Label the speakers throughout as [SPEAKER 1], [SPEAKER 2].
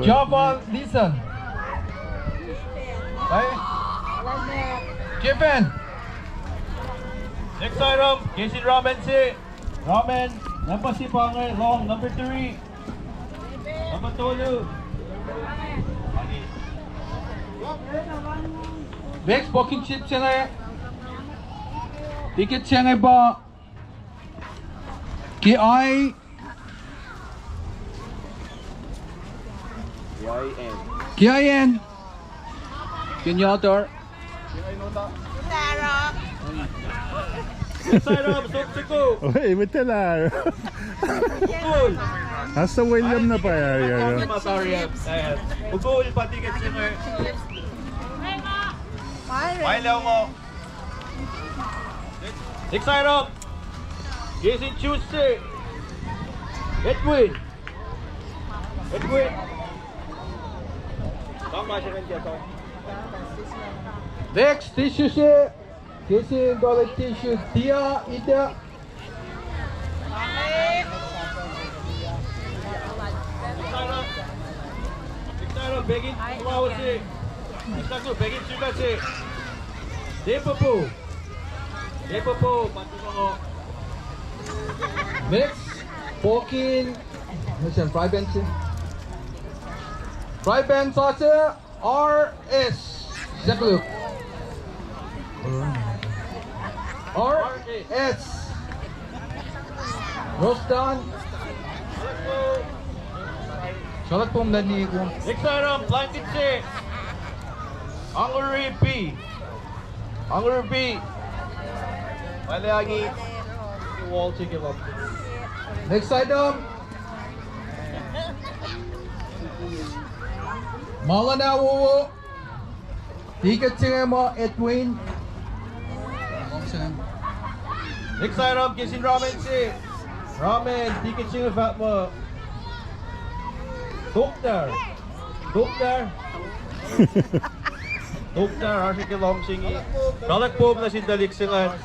[SPEAKER 1] Java, listen. Right? Japan.
[SPEAKER 2] Next item, Casey Ramen si. Ramen, number si Pangay, long, number 3. Number 2.
[SPEAKER 1] Next booking chip siya ticket siya ba? KI KIN Kenyatta
[SPEAKER 2] Next item, Sopsiko.
[SPEAKER 3] Oy, betul.
[SPEAKER 2] Ugul.
[SPEAKER 3] Hasta William na pa ya.
[SPEAKER 2] Masarap. Ugul pa ticket siya ngayon. Mailaw mo. Next item, Casey Tuesday. Edwin. Tama siya rin siya.
[SPEAKER 1] Next tissue siya Casey dollar tissue Tia Ida
[SPEAKER 2] Next item, Begin Tumawa si. Next item, Begin Suga si. Depopo, pati mo.
[SPEAKER 1] Next Pokin Nasaan fry band siya Fry band sauce RS Zakluk RS Roast done Salat po mula ni Kung
[SPEAKER 2] Next item, Blanket si. Angry B. Malagi. Wall chicken up.
[SPEAKER 1] Next item Mga na wuwo Ticket siya mo Edwin
[SPEAKER 2] Next item, Kissing Ramen si. Ramen, ticket siya fat mo. Dokter, harus ke long singi. Balak po na si Dalik singan.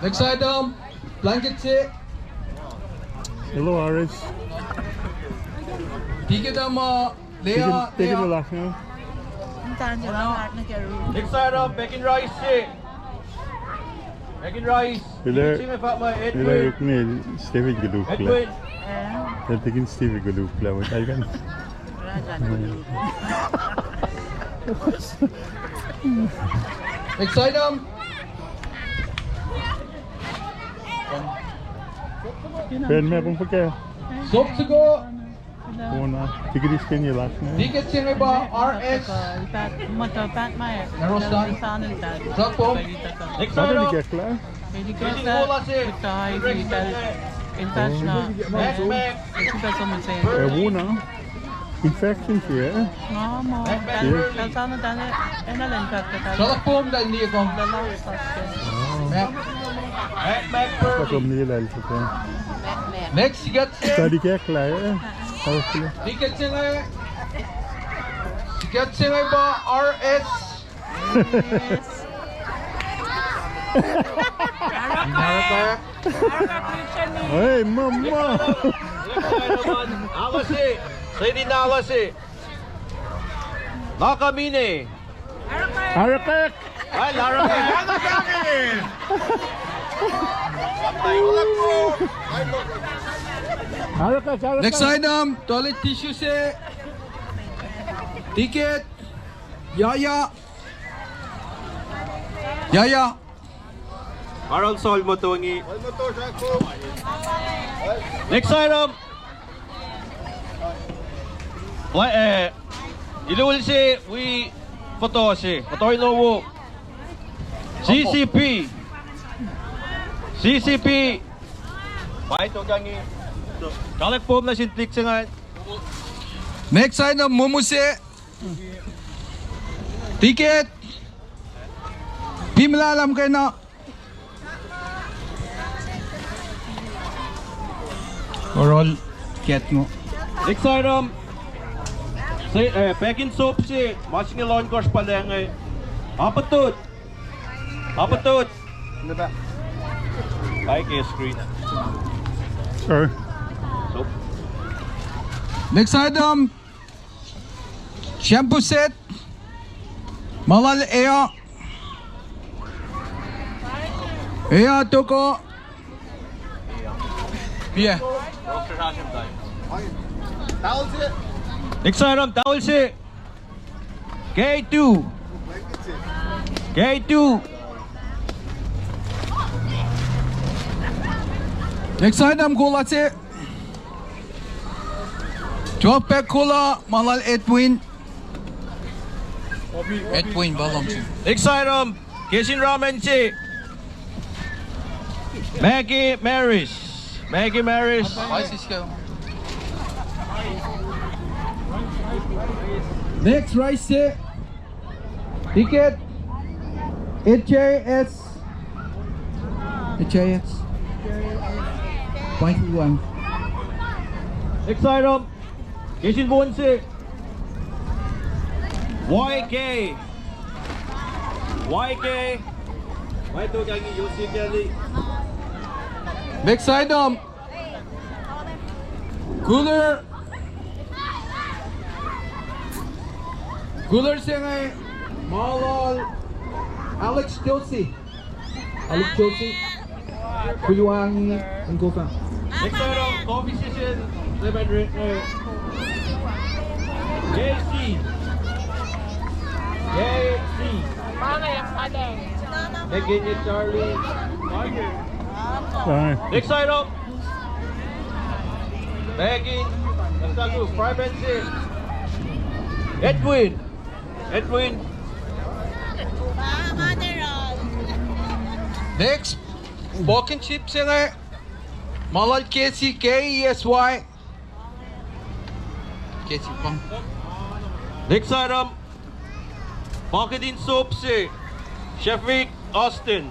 [SPEAKER 1] Next item Blanket siya
[SPEAKER 3] Hello, Aris.
[SPEAKER 1] Ticket mo Lea
[SPEAKER 3] Take it relax now.
[SPEAKER 2] Next item, Bacon Rice si. Bacon Rice. Ticket siya fat mo. Edwin.
[SPEAKER 3] Nee, Steven gelukla.
[SPEAKER 2] Edwin.
[SPEAKER 3] Jag tycker inte Steven gelukla, men jag kan.
[SPEAKER 1] Next item
[SPEAKER 3] Ben med på kö.
[SPEAKER 1] Sopsigo
[SPEAKER 3] Ona, tycker du ska ni relax now?
[SPEAKER 1] Ticket siya ba RS Narostan Truck po
[SPEAKER 2] Next
[SPEAKER 3] Hade
[SPEAKER 2] item,
[SPEAKER 3] ni klar?
[SPEAKER 2] Kissing Mola si.
[SPEAKER 3] Ona. Infection here.
[SPEAKER 1] Salat po mula ni Kung
[SPEAKER 3] Vad kom ni där lite?
[SPEAKER 1] Next ticket siya
[SPEAKER 3] Ska du klar? Hopefully.
[SPEAKER 1] Ticket siya ba RS
[SPEAKER 3] Hey, mamma!
[SPEAKER 2] Ako si. Sa hindi na ako si. Nakamine.
[SPEAKER 3] Harakak!
[SPEAKER 2] Ay, Laramie.
[SPEAKER 3] Harakak, harakak!
[SPEAKER 1] Next item toilet tissue siya Ticket Yaya
[SPEAKER 2] Parang sol mo to ngi. Next item. Ilul si we photo si. Photo ino CCP. Pai to gangi. Kalak po na sintik sa nga.
[SPEAKER 1] Next item Momuse Ticket Pimalalam kayo na Overall Ket mo
[SPEAKER 2] Next item. Pekin soap si. Masing ilon course pa lang eh. Apatut. Ano ba? Ay, kaya screen.
[SPEAKER 3] Sorry.
[SPEAKER 2] Soap.
[SPEAKER 1] Next item, shampoo set, malal ea, ea toko, yeah.
[SPEAKER 2] Next item, towel set. K2. K2.
[SPEAKER 1] Next item, cola set, 12-pack cola, malal Edwin. Edwin balong siya.
[SPEAKER 2] Next item, Kishin Ramen si Maggie Maris. Maggie Maris.
[SPEAKER 1] Next rice set, ticket, HIS, 0.1.
[SPEAKER 2] Next item, Kishin Bonsi. YK. Why to gangi Yosi Kelly?
[SPEAKER 1] Next item, cooler siya ngay malal Alex Josie. Kuluang ang koka.
[SPEAKER 2] Next item, coffee session. Lemon drink. JC. Again, Charlie.
[SPEAKER 3] Sorry.
[SPEAKER 2] Next item, Megan. Private Sid. Edwin.
[SPEAKER 1] Next, Balkan chip siya ngay malal KC KESY. KC pang.
[SPEAKER 2] Next item, Bakadin Soap si Shafiq Austin.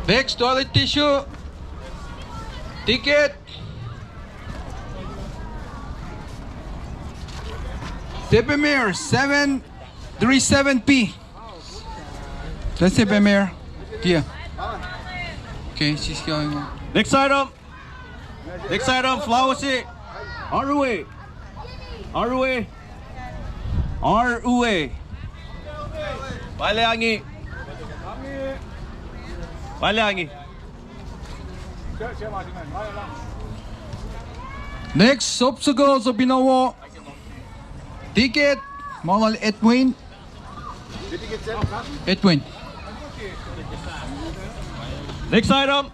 [SPEAKER 1] Next, toilet tissue, ticket, Tepemir 737P. That's Tepemir. Yeah. Okay, she's going on.
[SPEAKER 2] Next item, flower si Arue. Baleangi.
[SPEAKER 1] Next, Sopsugo sa Binawo, ticket, malal Edwin.
[SPEAKER 2] Next item,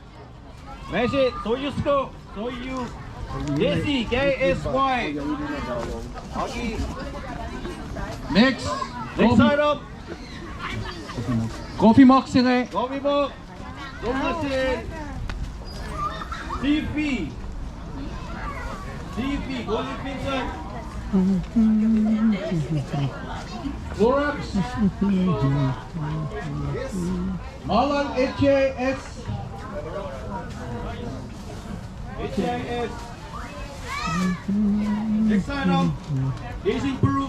[SPEAKER 2] Messi, Soyusko, Jesse, KSY.
[SPEAKER 1] Next,
[SPEAKER 2] item,
[SPEAKER 1] coffee mug siya ngay
[SPEAKER 2] Coffee Book, Dumasin, CP, Golden Pinson,
[SPEAKER 1] Clorox, malal HIS.
[SPEAKER 2] Next item, Casing Peru,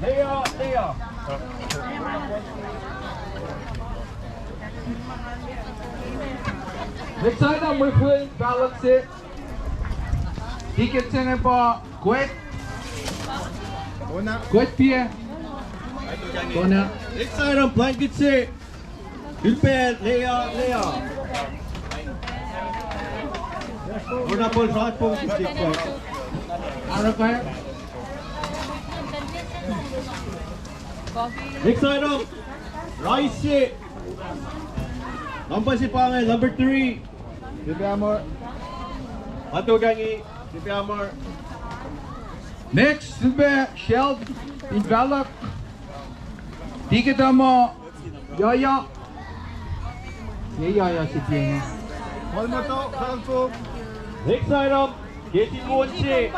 [SPEAKER 2] Leah.
[SPEAKER 1] Next item, we full balance it. Ticket siya ngay pa, Kuwait Pia.
[SPEAKER 2] Next item, blanket si Hilpet, Leah. Una po sa po si TikTok.
[SPEAKER 1] Ano kaya?
[SPEAKER 2] Next item, rice si number si Pangay, number 3. Sipi Amor. Matugangi, Sipi Amor.
[SPEAKER 1] Next, shelf, envelope. Ticket mo, Yaya. Yaya si Pia.
[SPEAKER 2] Next item, Katie Monsi.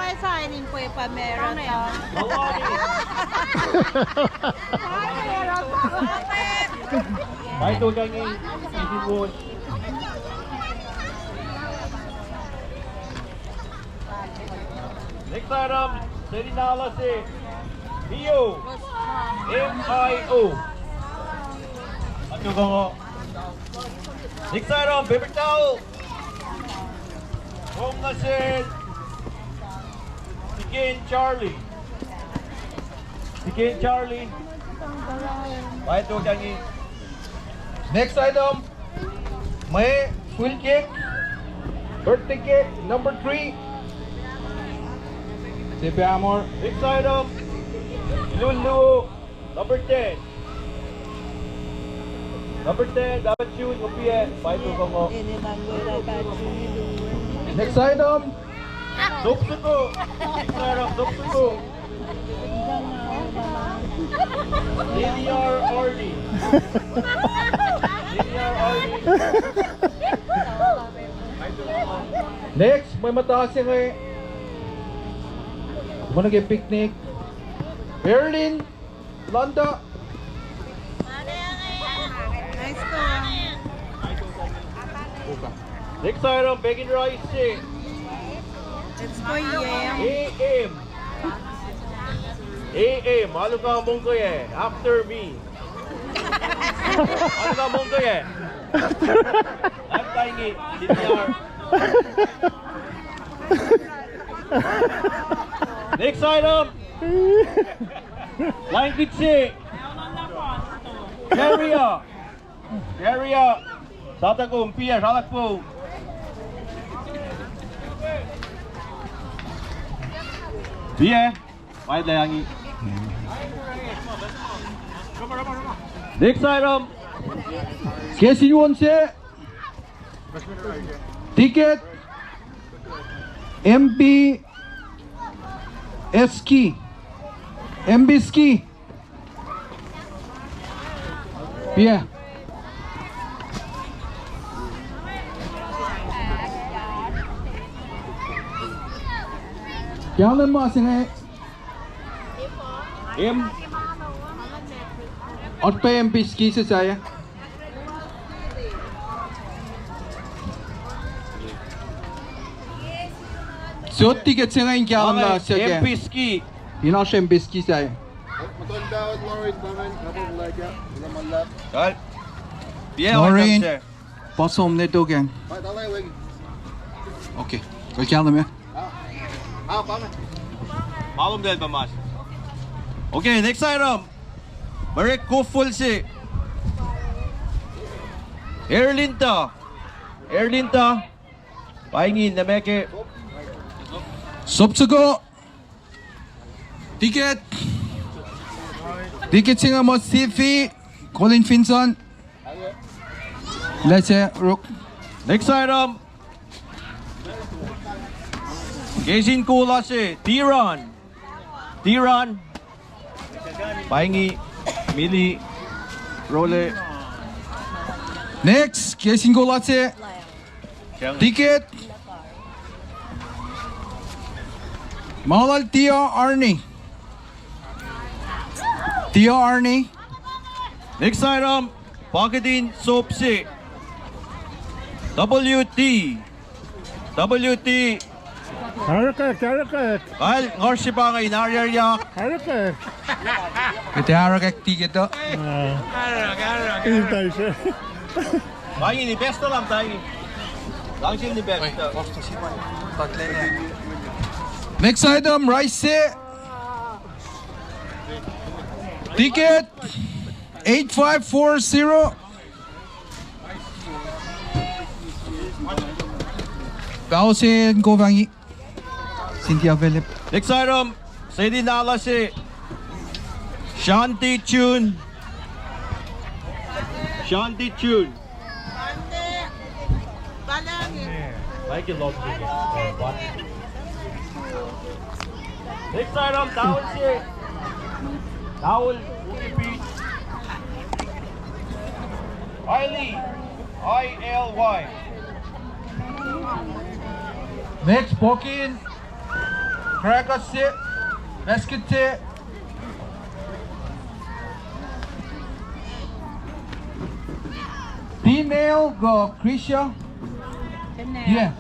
[SPEAKER 2] Matugangi, Katie Monsi. Next item, Serinala si Mio. M-I-O. Ano ko? Next item, paper towel. Home na sin. Again, Charlie. Again, Charlie. Bahay ito kangi.
[SPEAKER 1] Next item, may full cake, birthday cake, number 3. Sipi Amor.
[SPEAKER 2] Next item, Lulu, number 10. Number 10, dapat yun, kopiye. Bahay ito kango.
[SPEAKER 1] Next item,
[SPEAKER 2] Duksuko. Next item, Duksuko. Linear Orly. Linear Orly.
[SPEAKER 1] next, may mataas yung muna kayo picnic. Berlin, Landa.
[SPEAKER 4] Nice ko.
[SPEAKER 2] Next item, bacon rice.
[SPEAKER 4] Let's go, yeah.
[SPEAKER 2] AM. AM, ano ka mong ko after me. Ano ka mong ko I'm tiny, linear. Next item. Line kitsi. Area. Area. Sata ko, umpia, salak po. Iya, may dayangi. Next item.
[SPEAKER 1] Kesin Wonse. Ticket. MB Ski. MB Ski. Yeah. Jangan masih
[SPEAKER 2] M.
[SPEAKER 1] और पे MP ski से चाहिए so ticket से नहीं क्या हम लोग से क्या
[SPEAKER 2] MP ski.
[SPEAKER 1] इन्हों से MP ski चाहिए
[SPEAKER 2] Kal. Iya,
[SPEAKER 1] Maureen.
[SPEAKER 2] sir.
[SPEAKER 1] बस हमने तो क्या ओके कल क्या नाम है
[SPEAKER 2] Malum din ba mas? Okay, next item. Very full si. Erlinta. Erlinta. Paingin na meke.
[SPEAKER 1] सबको ticket ticket सिंगा मस्तीफी Colin Finson let's say Rook
[SPEAKER 2] Next item. Kesin Kula si. Tiran. Tiran. Paingi. Mili. Role.
[SPEAKER 1] next casing को लाते ticket Malal Tia Arnie Tia Arnie
[SPEAKER 2] Next item. Pagkatin soap si. WT. WT.
[SPEAKER 3] Hareket, hareket,
[SPEAKER 2] Kal ngorsi pa nga inaryak.
[SPEAKER 3] hareket.
[SPEAKER 1] kita harap kek ticket to
[SPEAKER 3] Hintay siya.
[SPEAKER 2] Paingi ni besta lang tayo. Langsil ni besta.
[SPEAKER 1] next item rice ticket 8540 Bao se cô Vang Yi Cynthia Philip
[SPEAKER 2] Next item. Say di nala si. Shanti Chun. Shanti Chun. Like it love Next item. Towel si. Towel. Ukipi. Iley. I-L-Y.
[SPEAKER 1] next Pokin Cracker se basket se female go Krisha yeah